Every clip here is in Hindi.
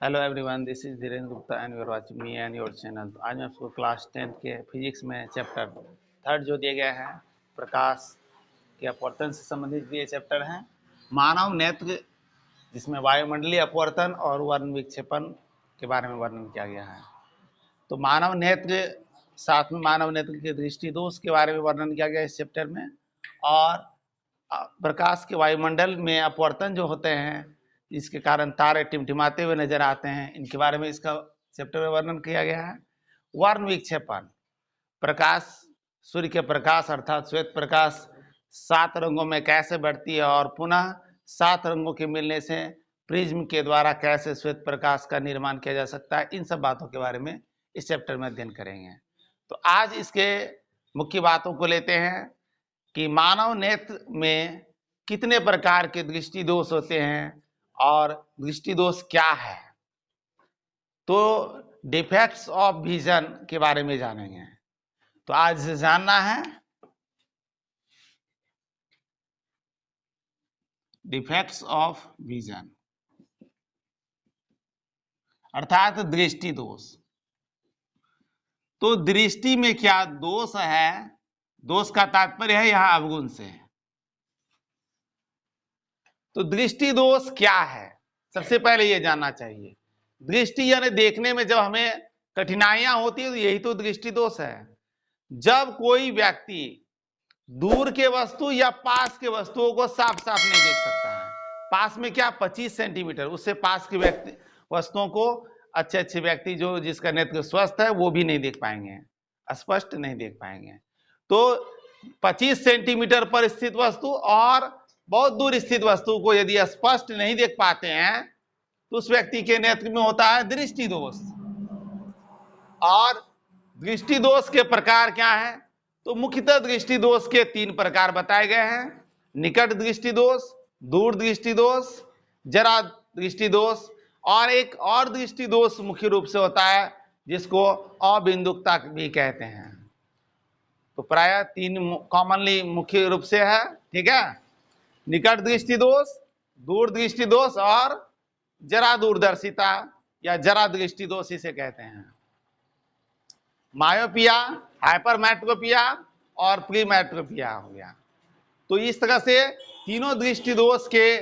Hello everyone, this is Dhirendra Gupta and you are watching me and your channel. तो आज मैं आपको क्लास 10 के फिजिक्स में चैप्टर थर्ड जो दिया गया है प्रकाश के अपवर्तन से संबंधित ये चैप्टर है मानव नेत्र, जिसमें वायुमंडलीय अपवर्तन और वर्ण विक्षेपण के बारे में वर्णन किया गया है। तो मानव नेत्र, साथ में मानव नेत्र के दृष्टि दोष के बारे में वर्णन किया गया इस चैप्टर में, और प्रकाश के वायुमंडल में अपवर्तन जो होते हैं जिसके कारण तारे टिमटिमाते हुए नजर आते हैं, इनके बारे में इसका चैप्टर में वर्णन किया गया है। वर्ण विक्षेपण, प्रकाश, सूर्य के प्रकाश अर्थात श्वेत प्रकाश 7 रंगों में कैसे बढ़ती है और पुनः 7 रंगों के मिलने से प्रिज्म के द्वारा कैसे श्वेत प्रकाश का निर्माण किया जा सकता है, इन सब बातों के बारे में इस चैप्टर में अध्ययन करेंगे। तो आज इसके मुख्य बातों को लेते हैं कि मानव नेत्र में कितने प्रकार के दृष्टि दोष होते हैं और दृष्टि दोष क्या है। तो डिफेक्ट्स ऑफ विजन के बारे में जानेंगे। तो आज जानना है डिफेक्ट्स ऑफ विजन अर्थात दृष्टि दोष। तो दृष्टि में क्या दोष है, दोष का तात्पर्य है यहां अवगुण से। तो दृष्टि दोष क्या है, सबसे पहले यह जानना चाहिए। दृष्टि यानी देखने में जब हमें कठिनाइयां होती है तो यही तो दृष्टि दोष है। जब कोई व्यक्ति दूर के वस्तु या पास के वस्तुओं को साफ साफ नहीं देख सकता है, पास में क्या 25 सेंटीमीटर, उससे पास के व्यक्ति वस्तुओं को अच्छे व्यक्ति जो जिसका नेत्र स्वस्थ है वो भी नहीं देख पाएंगे, स्पष्ट नहीं देख पाएंगे। तो 25 सेंटीमीटर पर स्थित वस्तु और बहुत दूर स्थित वस्तु को यदि स्पष्ट नहीं देख पाते हैं तो उस व्यक्ति के नेत्र में होता है दृष्टि दोष। और दृष्टि दोष के प्रकार क्या है, तो मुख्यतः दृष्टि दोष के 3 प्रकार बताए गए हैं। निकट दृष्टि दोष, दूर दृष्टि दोष, जरा दृष्टि दोष, और एक और दृष्टि दोष मुख्य रूप से होता है जिसको अबिंदुकता भी कहते हैं। तो प्राय 3 कॉमनली मुख्य रूप से है, ठीक है। निकट दृष्टि दोष, दूर दृष्टि दोष और जरा दूरदर्शिता या जरा दृष्टि दोष इसे कहते हैं। मायोपिया, हाइपरमेट्रोपिया और प्रीमेट्रोपिया हो गया। तो इस तरह से तीनों दृष्टि दोष के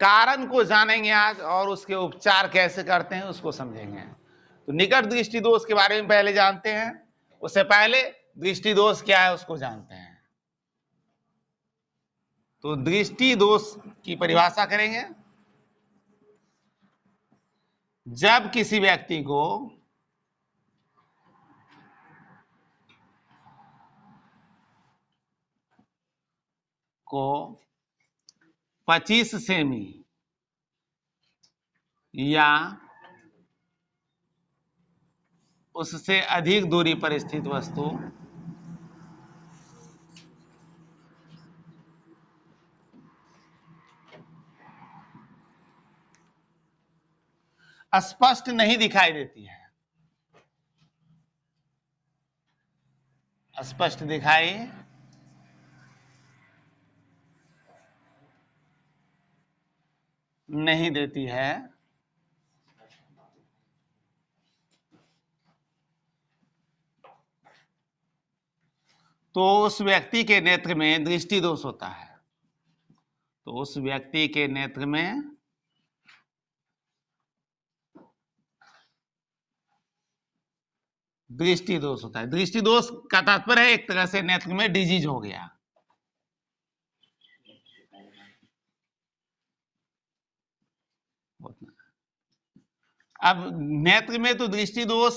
कारण को जानेंगे आज, और उसके उपचार कैसे करते हैं उसको समझेंगे। तो निकट दृष्टि दोष के बारे में पहले जानते हैं, उससे पहले दृष्टि दोष क्या है उसको जानते हैं। तो दृष्टि दोष की परिभाषा करेंगे। जब किसी व्यक्ति को को 25 सेमी या उससे अधिक दूरी पर स्थित वस्तु स्पष्ट नहीं दिखाई देती है, स्पष्ट दिखाई नहीं देती है, तो उस व्यक्ति के नेत्र में दृष्टि दोष होता है। तो उस व्यक्ति के नेत्र में दृष्टि दोष होता है। दृष्टि दोष का तात्पर्य है एक तरह से नेत्र में डिजीज हो गया। अब नेत्र में तो दृष्टि दोष,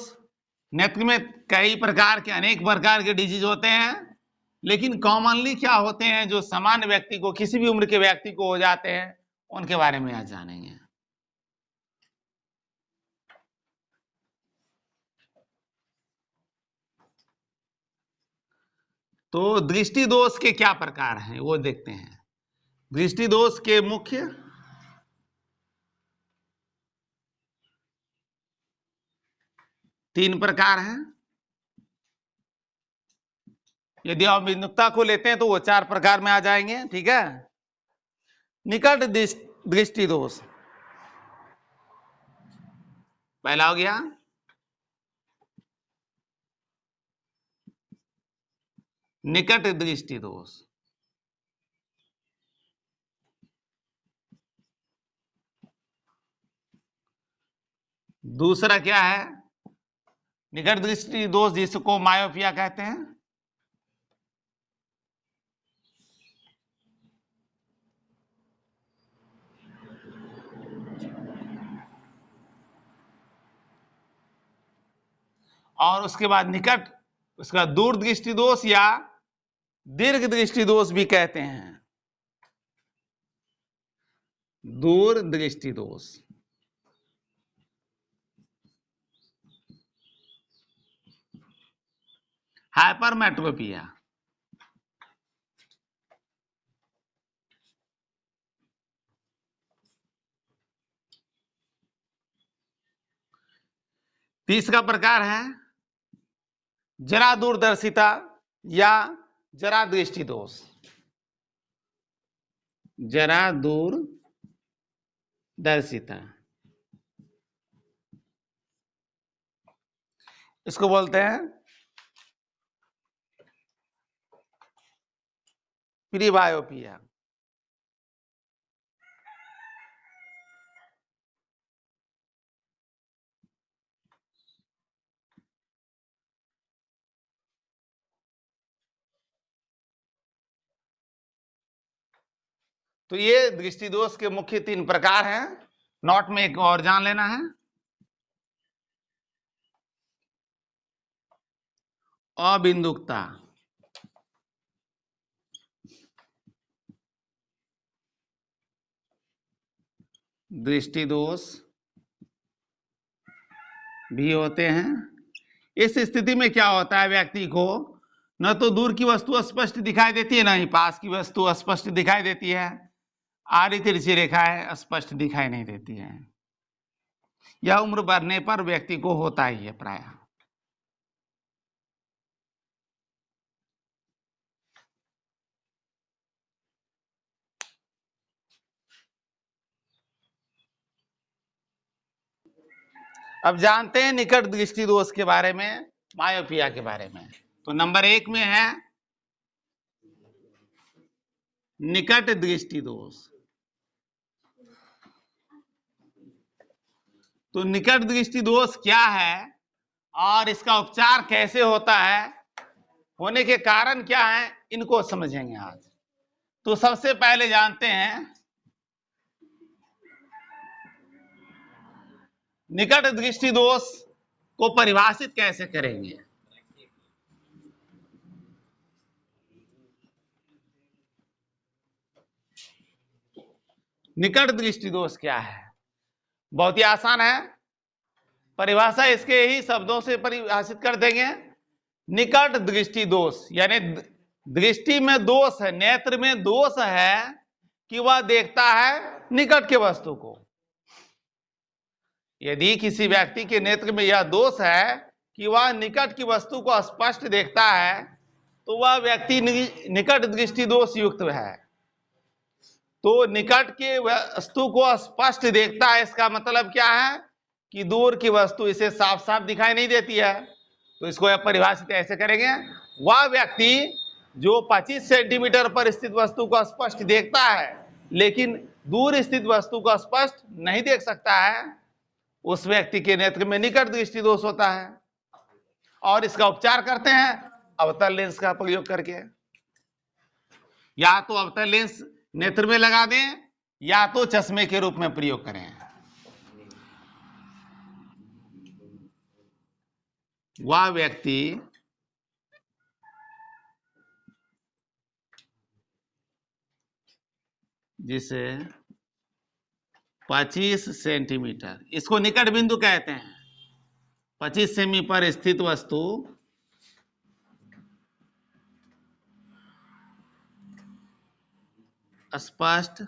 नेत्र में कई प्रकार के, अनेक प्रकार के डिजीज होते हैं, लेकिन कॉमनली क्या होते हैं जो सामान्य व्यक्ति को, किसी भी उम्र के व्यक्ति को हो जाते हैं, उनके बारे में आज जानेंगे। तो दृष्टि दोष के क्या प्रकार हैं वो देखते हैं। दृष्टि दोष के मुख्य 3 प्रकार हैं। यदि आप बिंदुकता को लेते हैं तो वो 4 प्रकार में आ जाएंगे, ठीक है। निकट दृष्टि दोष, पहला हो गया निकट दृष्टि दोष। दूसरा क्या है? निकट दृष्टि दोष जिसको मायोपिया कहते हैं। और उसके बाद निकट, उसका दूर दृष्टि दोष या दीर्घ दृष्टि दोष भी कहते हैं। दूर दृष्टि दोष। हाइपरमेट्रोपिया। तीसरा प्रकार है जरा दूरदर्शिता या जरा दृष्टि दोष। जरा दूरदर्शिता, इसको बोलते हैं प्रीबायोपिया। तो ये दृष्टि दोष के मुख्य 3 प्रकार हैं। नोट में एक और जान लेना है, अबिंदुकता, दृष्टि दोष भी होते हैं। इस स्थिति में क्या होता है, व्यक्ति को न तो दूर की वस्तु स्पष्ट दिखाई देती है, न ही पास की वस्तु स्पष्ट दिखाई देती है। आड़ी तिरछी रेखाएं स्पष्ट दिखाई नहीं देती है। यह उम्र बढ़ने पर व्यक्ति को होता ही है प्रायः। अब जानते हैं निकट दृष्टि दोष के बारे में, मायोपिया के बारे में। तो नंबर 1 में है निकट दृष्टि दोष। तो निकट दृष्टि दोष क्या है और इसका उपचार कैसे होता है, होने के कारण क्या है, इनको समझेंगे आज। तो सबसे पहले जानते हैं निकट दृष्टि दोष को परिभाषित कैसे करेंगे। निकट दृष्टि दोष क्या है? बहुत ही आसान है, परिभाषा इसके ही शब्दों से परिभाषित कर देंगे। निकट दृष्टि दोष यानी दृष्टि में दोष है, नेत्र में दोष है कि वह देखता है निकट के वस्तु को। यदि किसी व्यक्ति के नेत्र में यह दोष है कि वह निकट की वस्तु को स्पष्ट देखता है, तो वह व्यक्ति निकट दृष्टि दोष युक्त है। तो निकट के वस्तु को स्पष्ट देखता है, इसका मतलब क्या है कि दूर की वस्तु इसे साफ साफ दिखाई नहीं देती है। तो इसको परिभाषित ऐसे करेंगे, वह व्यक्ति जो 25 सेंटीमीटर पर स्थित वस्तु को स्पष्ट देखता है लेकिन दूर स्थित वस्तु को स्पष्ट नहीं देख सकता है, उस व्यक्ति के नेत्र में निकट दृष्टि दोष होता है। और इसका उपचार करते हैं अवतल लेंस का प्रयोग करके। या तो अवतल लेंस नेत्र में लगा दें या तो चश्मे के रूप में प्रयोग करें। वह व्यक्ति जिसे 25 सेंटीमीटर, इसको निकट बिंदु कहते हैं, 25 सेमी पर स्थित वस्तु स्पष्ट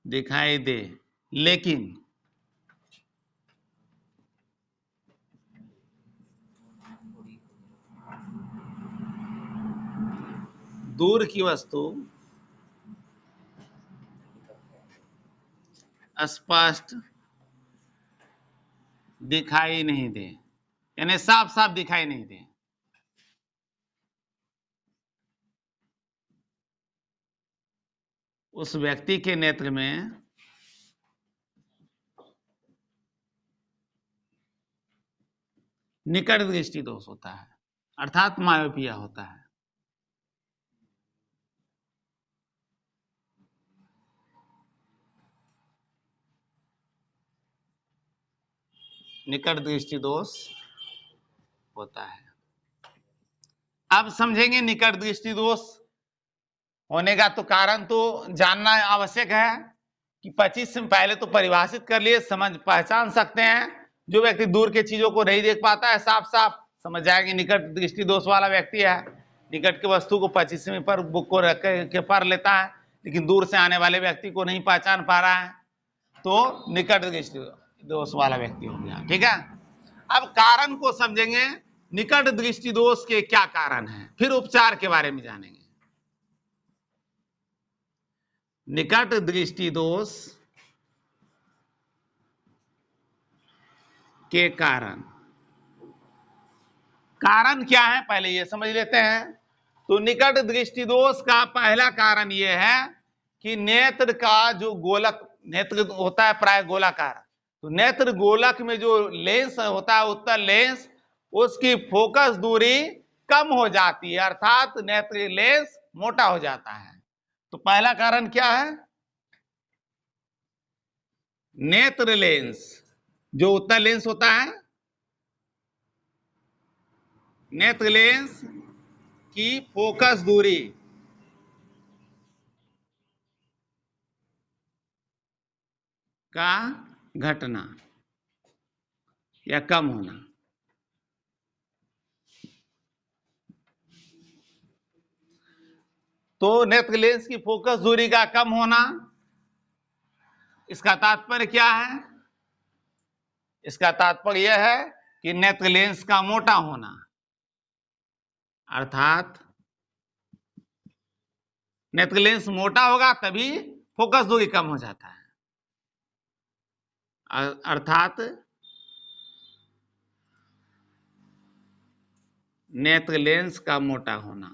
दिखाई दे लेकिन दूर की वस्तु स्पष्ट दिखाई नहीं दे, यानी साफ साफ दिखाई नहीं दे। उस व्यक्ति के नेत्र में निकट दृष्टि दोष होता है, अर्थात मायोपिया होता है। निकट दृष्टि दोष होता है। अब समझेंगे निकट दृष्टि दोष होने का तो कारण तो जानना आवश्यक है कि 25 से पहले तो परिभाषित कर लिए, समझ पहचान सकते हैं। जो व्यक्ति दूर के चीजों को नहीं देख पाता है, साफ साफ समझ जाएंगे निकट दृष्टि दोष वाला व्यक्ति है। निकट की वस्तु को 25वीं पर बुक को रख के पढ़ लेता है, लेकिन दूर से आने वाले व्यक्ति को नहीं पहचान पा रहा है, तो निकट दृष्टि दोष वाला व्यक्ति हो गया। ठीक है, अब कारण को समझेंगे, निकट दृष्टि दोष के क्या कारण है, फिर उपचार के बारे में जानेंगे। निकट दृष्टि दोष के कारण, कारण क्या है पहले ये समझ लेते हैं। तो निकट दृष्टि दोष का पहला कारण यह है कि नेत्र का जो गोलक, नेत्र होता है प्राय गोलाकार, तो नेत्र गोलक में जो लेंस होता है, उत्तल लेंस, उसकी फोकस दूरी कम हो जाती है, अर्थात नेत्र लेंस मोटा हो जाता है। तो पहला कारण क्या है, नेत्र लेंस, जो उत्तल लेंस होता है, नेत्र लेंस की फोकस दूरी का घटना या कम होना। तो नेत्र लेंस की फोकस दूरी का कम होना, इसका तात्पर्य क्या है, इसका तात्पर्य यह है कि नेत्र लेंस का मोटा होना, अर्थात नेत्र लेंस मोटा होगा तभी फोकस दूरी कम हो जाता है, अर्थात नेत्र लेंस का मोटा होना।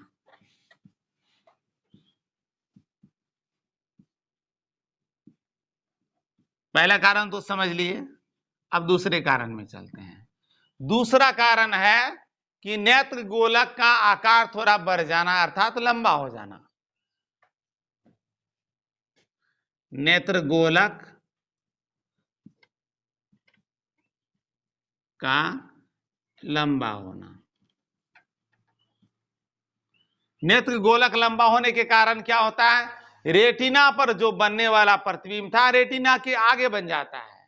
पहला कारण तो समझ लिए, अब दूसरे कारण में चलते हैं। दूसरा कारण है कि नेत्र गोलक का आकार थोड़ा बढ़ जाना, अर्थात लंबा हो जाना। नेत्र गोलक का लंबा होना, नेत्र गोलक लंबा होने के कारण क्या होता है, रेटिना पर जो बनने वाला प्रतिबिंब था रेटिना के आगे बन जाता है,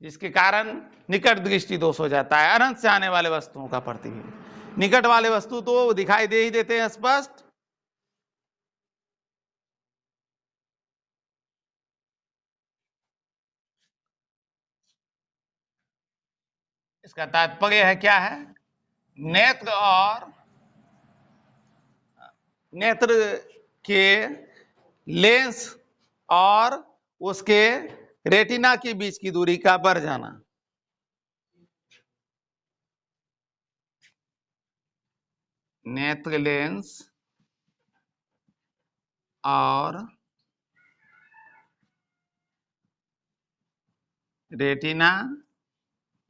जिसके कारण निकट दृष्टि दोष हो जाता है। अनंत से आने वाले वस्तुओं का प्रतिबिंब, निकट वाले वस्तु तो दिखाई दे ही देते हैं स्पष्ट। इसका तात्पर्य है क्या है, नेत्र और नेत्र के लेंस और उसके रेटिना के बीच की दूरी का बढ़ जाना। नेत्र लेंस और रेटिना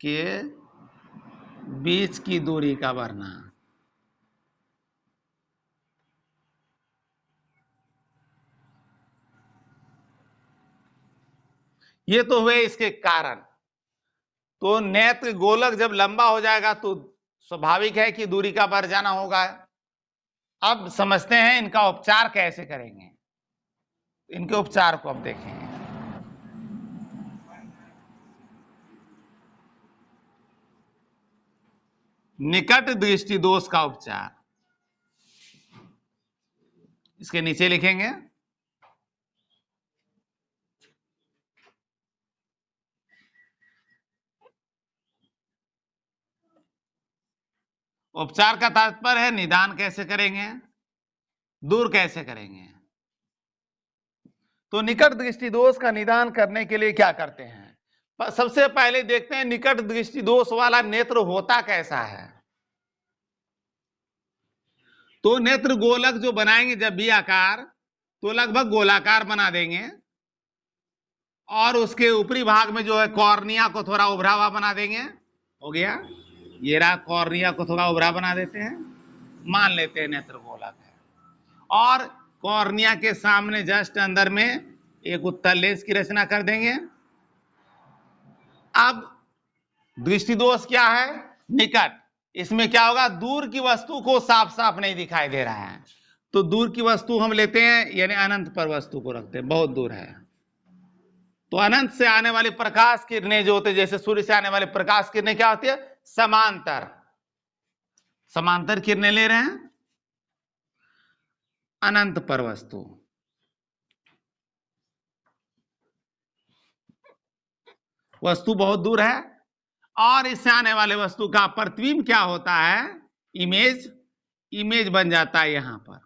के बीच की दूरी का बढ़ना, ये तो हुए इसके कारण। तो नेत्र गोलक जब लंबा हो जाएगा तो स्वाभाविक है कि दूरी का बढ़ जाना होगा। अब समझते हैं इनका उपचार कैसे करेंगे, इनके उपचार को अब देखेंगे। निकट दृष्टि दोष का उपचार इसके नीचे लिखेंगे। उपचार का तात्पर्य है निदान कैसे करेंगे, दूर कैसे करेंगे। तो निकट दृष्टि दोष का निदान करने के लिए क्या करते हैं? सबसे पहले देखते हैं निकट दृष्टि दोष वाला नेत्र होता कैसा है। तो नेत्र गोलक जो बनाएंगे जब भी आकार, तो लगभग गोलाकार बना देंगे, और उसके ऊपरी भाग में जो है कॉर्निया को थोड़ा उभरा हुआ बना देंगे। हो गया, ये रहा कॉर्निया को थोड़ा उभरा बना देते हैं, मान लेते हैं नेत्र गोलक है। और कॉर्निया के सामने जस्ट अंदर में एक उत्तल लेंस की रचना कर देंगे। अब दृष्टि दोष क्या है? निकट। इसमें क्या होगा? दूर की वस्तु को साफ साफ नहीं दिखाई दे रहा है, तो दूर की वस्तु हम लेते हैं, यानी अनंत पर वस्तु को रखते हैं, बहुत दूर है। तो अनंत से आने वाली प्रकाश किरणें जो होते हैं, जैसे सूर्य से आने वाली प्रकाश किरणें क्या होती है? समांतर, समांतर किरणें ले रहे हैं, अनंत पर वस्तु। वस्तु बहुत दूर है, और इससे आने वाले वस्तु का प्रतिबिंब क्या होता है? इमेज। इमेज बन जाता है यहां पर,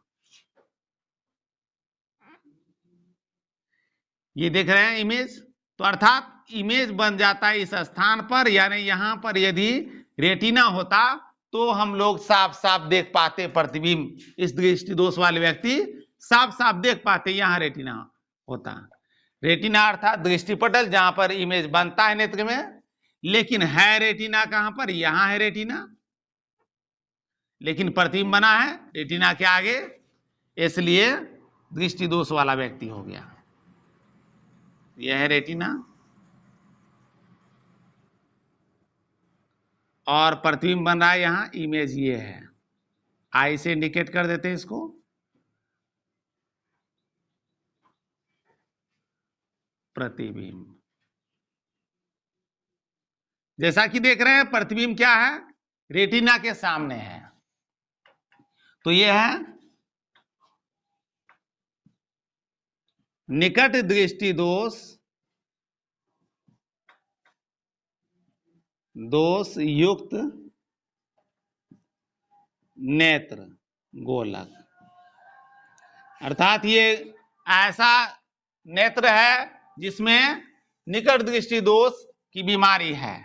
ये देख रहे हैं इमेज। तो अर्थात इमेज बन जाता है इस स्थान पर, यानी यहां पर यदि रेटिना होता तो हम लोग साफ साफ देख पाते प्रतिबिंब। इस दृष्टि दोष वाले व्यक्ति साफ साफ देख पाते, यहां रेटिना होता। रेटिना अर्थात दृष्टिपटल, जहां पर इमेज बनता है नेत्र में। लेकिन है रेटिना कहां पर? यहां है रेटिना, लेकिन प्रतिबिंब बना है रेटिना के आगे, इसलिए दृष्टि दोष वाला व्यक्ति हो गया। यह है रेटिना, और प्रतिबिंब बन रहा है यहां, इमेज ये है। आई से इंडिकेट कर देते हैं इसको। प्रतिबिंब जैसा कि देख रहे हैं, प्रतिबिंब क्या है? रेटिना के सामने है। तो यह है निकट दृष्टि दोष, दोष युक्त नेत्र गोलक। अर्थात ये ऐसा नेत्र है जिसमें निकट दृष्टि दोष की बीमारी है।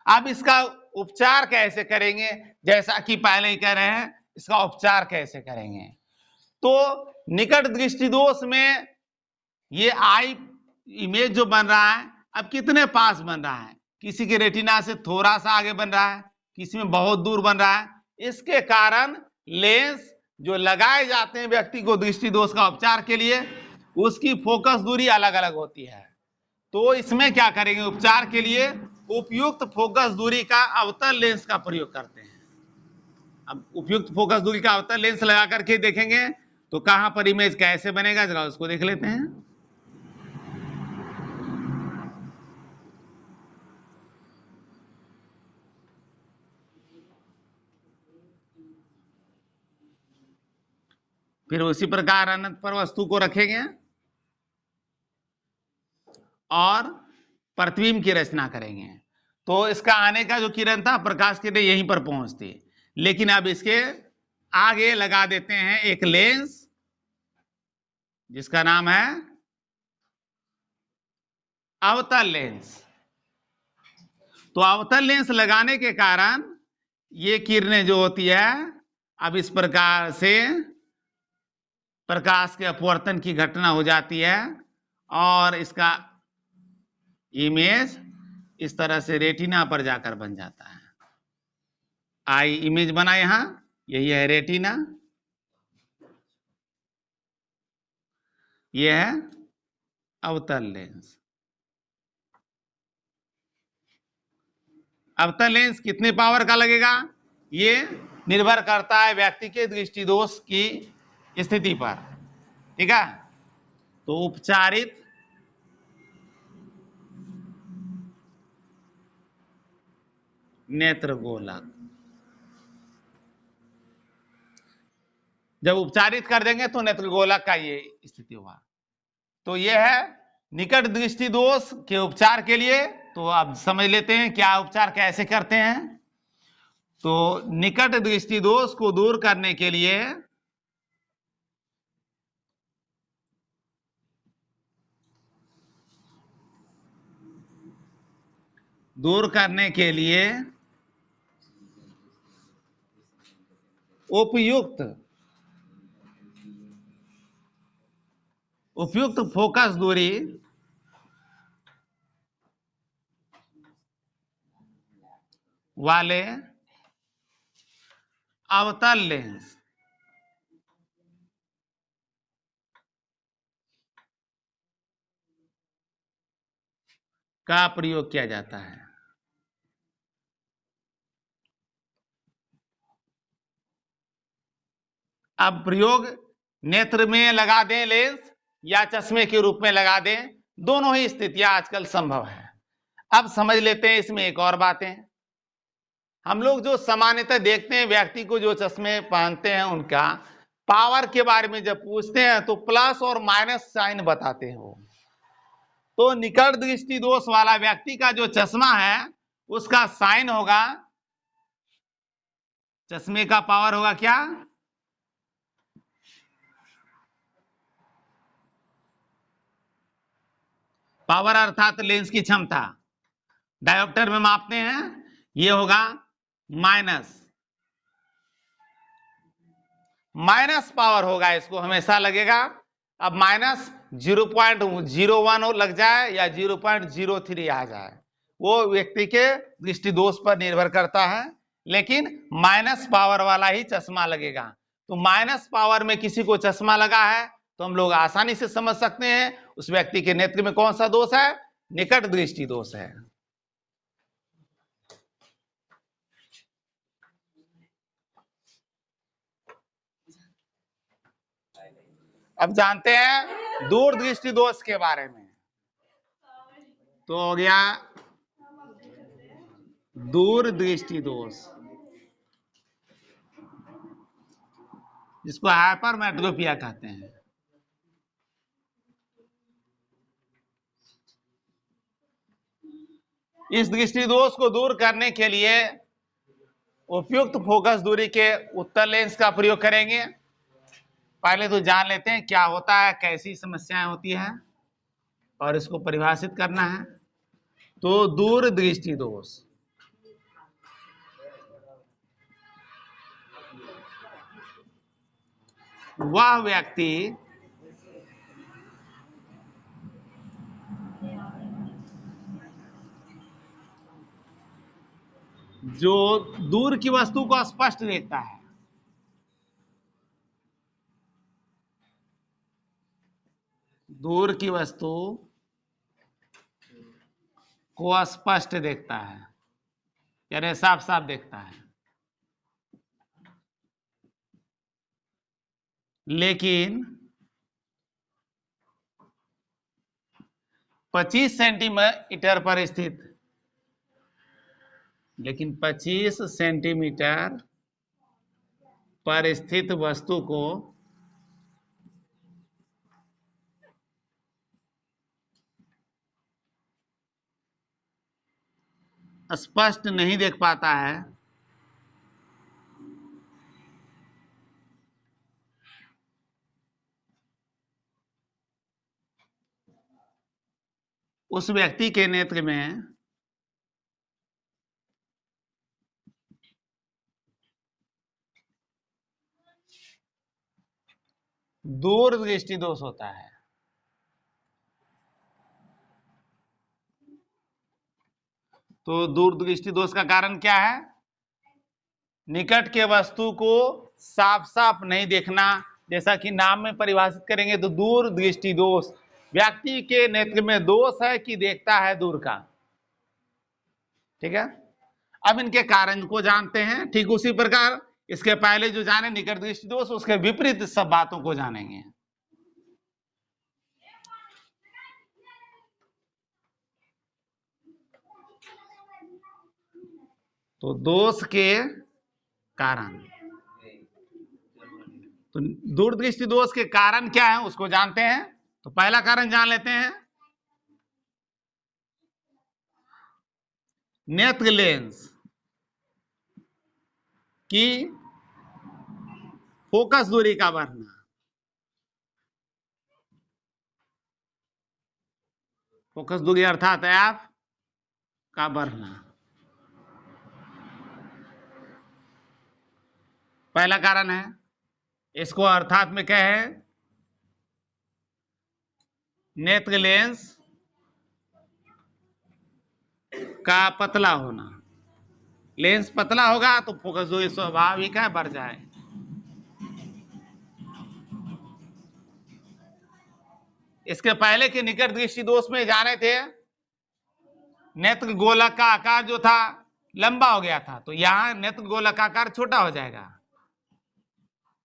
अब इसका उपचार कैसे करेंगे? जैसा कि पहले ही कह रहे हैं, इसका उपचार कैसे करेंगे? तो निकट दृष्टि दोष में ये आई इमेज जो बन रहा है, अब कितने पास बन रहा है? किसी के रेटिना से थोड़ा सा आगे बन रहा है, किसी में बहुत दूर बन रहा है। इसके कारण लेंस जो लगाए जाते हैं व्यक्ति को दृष्टि दोष का उपचार के लिए, उसकी फोकस दूरी अलग अलग होती है। तो इसमें क्या करेंगे? उपचार के लिए उपयुक्त फोकस दूरी का अवतल लेंस का प्रयोग करते हैं। अब उपयुक्त फोकस दूरी का अवतल लेंस लगा करके देखेंगे तो कहां पर इमेज कैसे बनेगा, जरा उसको देख लेते हैं। फिर उसी प्रकार अनंत पर वस्तु को रखेंगे और प्रतिबिंब की रचना करेंगे। तो इसका आने का जो किरण था, प्रकाश किरण यहीं पर पहुंचती, लेकिन अब इसके आगे लगा देते हैं एक लेंस जिसका नाम है अवतल लेंस। तो अवतल लेंस लगाने के कारण ये किरणें जो होती है, अब इस प्रकार से प्रकाश के अपवर्तन की घटना हो जाती है, और इसका इमेज इस तरह से रेटिना पर जाकर बन जाता है। आई इमेज बना यहां, यही है रेटिना, यह है अवतल लेंस। अवतल लेंस कितने पावर का लगेगा? ये निर्भर करता है व्यक्ति के दृष्टि दोष की स्थिति पर, ठीक है। तो उपचारित नेत्र गोलक, जब उपचारित कर देंगे तो नेत्र गोलक का ये स्थिति होगा। तो ये है निकट दृष्टि दोष के उपचार के लिए। तो अब समझ लेते हैं क्या उपचार कैसे करते हैं। तो निकट दृष्टि दोष को दूर करने के लिए दूर करने के लिए उपयुक्त फोकस दूरी वाले अवतल लेंस का प्रयोग किया जाता है। अब प्रयोग नेत्र में लगा दें लेंस या चश्मे के रूप में लगा दें, दोनों ही स्थितियां आजकल संभव है। अब समझ लेते हैं इसमें एक और बातें। हम लोग जो सामान्यतः देखते हैं व्यक्ति को जो चश्मे पहनते हैं उनका पावर के बारे में जब पूछते हैं तो प्लस और माइनस साइन बताते हैं वो। तो निकट दृष्टि दोष वाला व्यक्ति का जो चश्मा है उसका साइन होगा, चश्मे का पावर होगा क्या? पावर अर्थात लेंस की क्षमता डायोप्टर में मापते हैं, ये होगा माइनस पावर होगा, इसको हमेशा लगेगा। अब माइनस 0.01 लग जाए या 0.03 आ जाए, वो व्यक्ति के दृष्टि दोष पर निर्भर करता है, लेकिन माइनस पावर वाला ही चश्मा लगेगा। तो माइनस पावर में किसी को चश्मा लगा है तो हम लोग आसानी से समझ सकते हैं उस व्यक्ति के नेत्र में कौन सा दोष है, निकट दृष्टि दोष है। अब जानते हैं दूर दृष्टि दोष के बारे में। तो हो गया दूर दृष्टि दोष, जिसको हाइपरमेट्रोपिया कहते हैं। इस दृष्टि दोष को दूर करने के लिए उपयुक्त फोकस दूरी के उत्तल लेंस का प्रयोग करेंगे। पहले तो जान लेते हैं क्या होता है, कैसी समस्याएं होती है और इसको परिभाषित करना है। तो दूर दृष्टि दोष वह व्यक्ति जो दूर की वस्तु को स्पष्ट देखता है, दूर की वस्तु को स्पष्ट देखता है, यानी साफ साफ देखता है, लेकिन 25 सेंटीमीटर पर स्थित 25 सेंटीमीटर पर स्थित वस्तु को स्पष्ट नहीं देख पाता है। उस व्यक्ति के नेत्र में दूर दृष्टि दोष होता है। तो दूर दृष्टि दोष का कारण क्या है? निकट के वस्तु को साफ साफ नहीं देखना, जैसा कि नाम में परिभाषित करेंगे तो दूर दृष्टि दोष व्यक्ति के नेत्र में दोष है कि देखता है दूर का। ठीक है, अब इनके कारण को जानते हैं। ठीक उसी प्रकार इसके पहले जो जाने निकट दृष्टि दोष, उसके विपरीत सब बातों को जानेंगे। तो दोष के कारण, तो दूरदृष्टि दोष के कारण क्या है उसको जानते हैं। तो पहला कारण जान लेते हैं, नेत्र लेंस की फोकस दूरी का बढ़ना। फोकस दूरी अर्थात एफ का बढ़ना। पहला कारण है, इसको अर्थात में क्या है, नेत्र लेंस का पतला होना। लेंस पतला होगा तो फोकस दूरी स्वाभाविक है बढ़ जाए। इसके पहले के निकट दृष्टि दोष में जाने थे, नेत्र गोलक का आकार जो था लंबा हो गया था, तो यहां नेत्र गोलक का आकार छोटा हो जाएगा।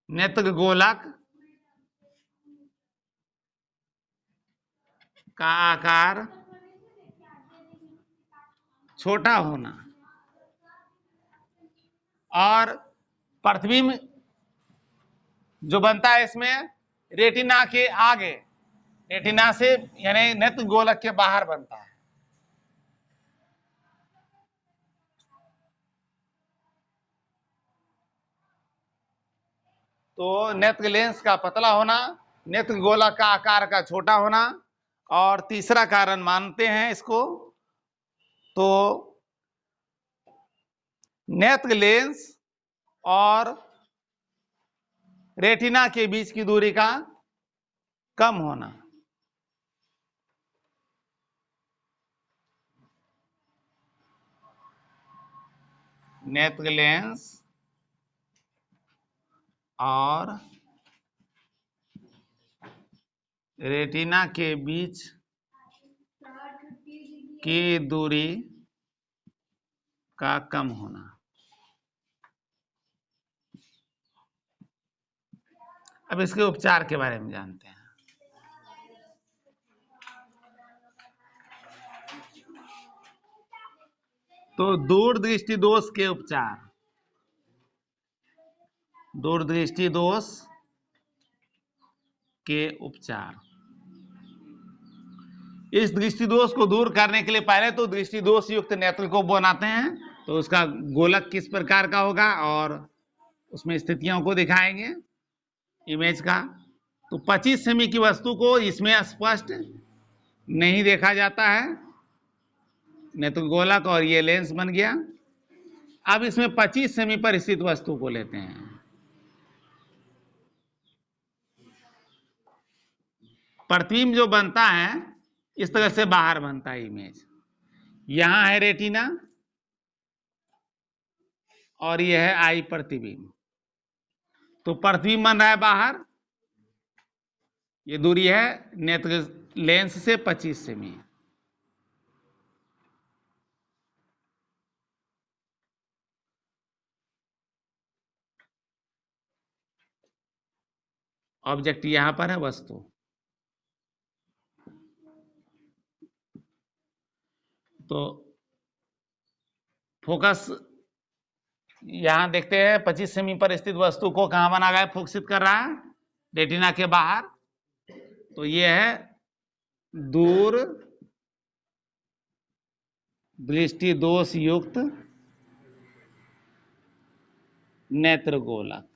नेत्र गोलक का आकार छोटा होना और प्रतिबिंब जो बनता है इसमें रेटिना के आगे, रेटिना से यानी नेत्र गोलक के बाहर बनता है। तो नेत्र लेंस का पतला होना, नेत्र गोलक का आकार का छोटा होना, और तीसरा कारण मानते हैं इसको, तो नेत्र लेंस और रेटिना के बीच की दूरी का कम होना। नेत्र लेंस और रेटिना के बीच की दूरी का कम होना। अब इसके उपचार के बारे में जानते हैं। तो दूरदृष्टि दोष के उपचार, दूरदृष्टि दोष के उपचार। इस दृष्टि दोष को दूर करने के लिए पहले तो दृष्टि दोष युक्त नेत्र को बनाते हैं, तो उसका गोलक किस प्रकार का होगा और उसमें स्थितियों को दिखाएंगे इमेज का। तो 25 सेमी की वस्तु को इसमें स्पष्ट नहीं देखा जाता है, नेत्र गोलक और ये लेंस बन गया। अब इसमें 25 सेमी पर स्थित वस्तु को लेते हैं, प्रतिबिंब जो बनता है इस तरह से बाहर बनता है इमेज। यहां है रेटिना और यह है आई प्रतिबिंब, तो प्रतिबिंब बन रहा है बाहर। ये दूरी है नेत्र लेंस से 25 सेमी। ऑब्जेक्ट यहां पर है वस्तु, तो फोकस यहां देखते हैं 25 सेमी पर स्थित वस्तु को कहां बना गया, फोकसित कर रहा है रेटिना के बाहर। तो ये है दूर दृष्टि दोष युक्त नेत्र गोलक।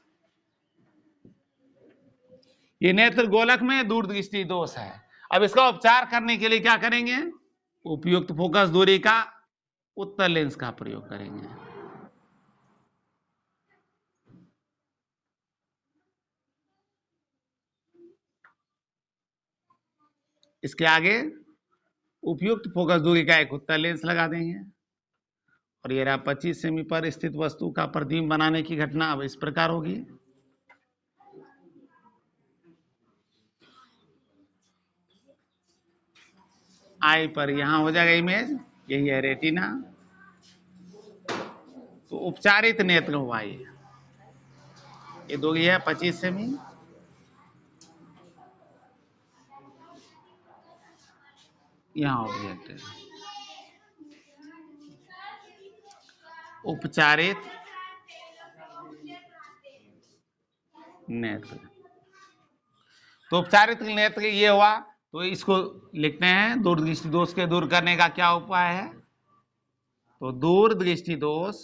ये नेत्र गोलक में दूरदृष्टि दोष है। अब इसका उपचार करने के लिए क्या करेंगे, उपयुक्त फोकस दूरी का उत्तल लेंस का प्रयोग करेंगे। इसके आगे उपयुक्त फोकस दूरी का एक उत्तल लेंस लगा देंगे। और ये रहा 25 सेमी पर स्थित वस्तु का प्रतिबिंब बनाने की घटना अब इस प्रकार होगी। आई पर यहां हो जाएगा इमेज, यही है रेटिना। तो उपचारित नेत्र हुआ ये दूरी है 25 सेमी। यहां ऑब्जेक्ट है उपचारित नेत्र। तो उपचारित नेत्र ये हुआ, तो इसको लिखते हैं दूरदृष्टि दोष के दूर करने का क्या उपाय है। तो दूरदृष्टि दोष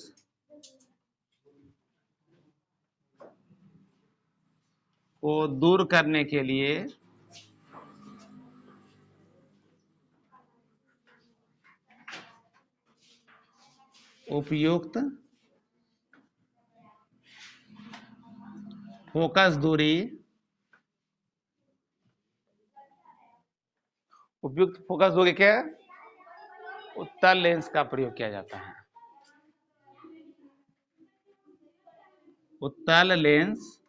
को दूर करने के लिए उपयुक्त फोकस दूरी, उपयुक्त फोकस दूरी क्या है? उत्तल लेंस का प्रयोग किया जाता है। उत्तल लेंस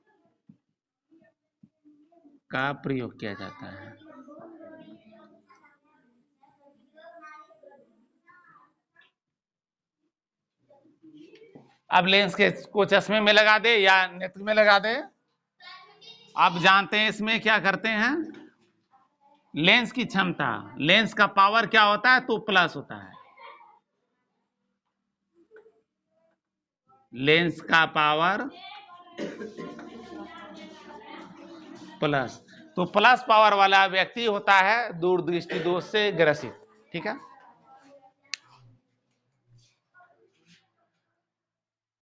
का प्रयोग किया जाता है। अब लेंस के को चश्मे में लगा दे या नेत्र में लगा दे, आप जानते हैं इसमें क्या करते हैं? लेंस की क्षमता, लेंस का पावर क्या होता है? तो प्लस होता है। लेंस का पावर प्लस, तो प्लस पावर वाला व्यक्ति होता है दूरदृष्टि दोष से ग्रसित। ठीक है।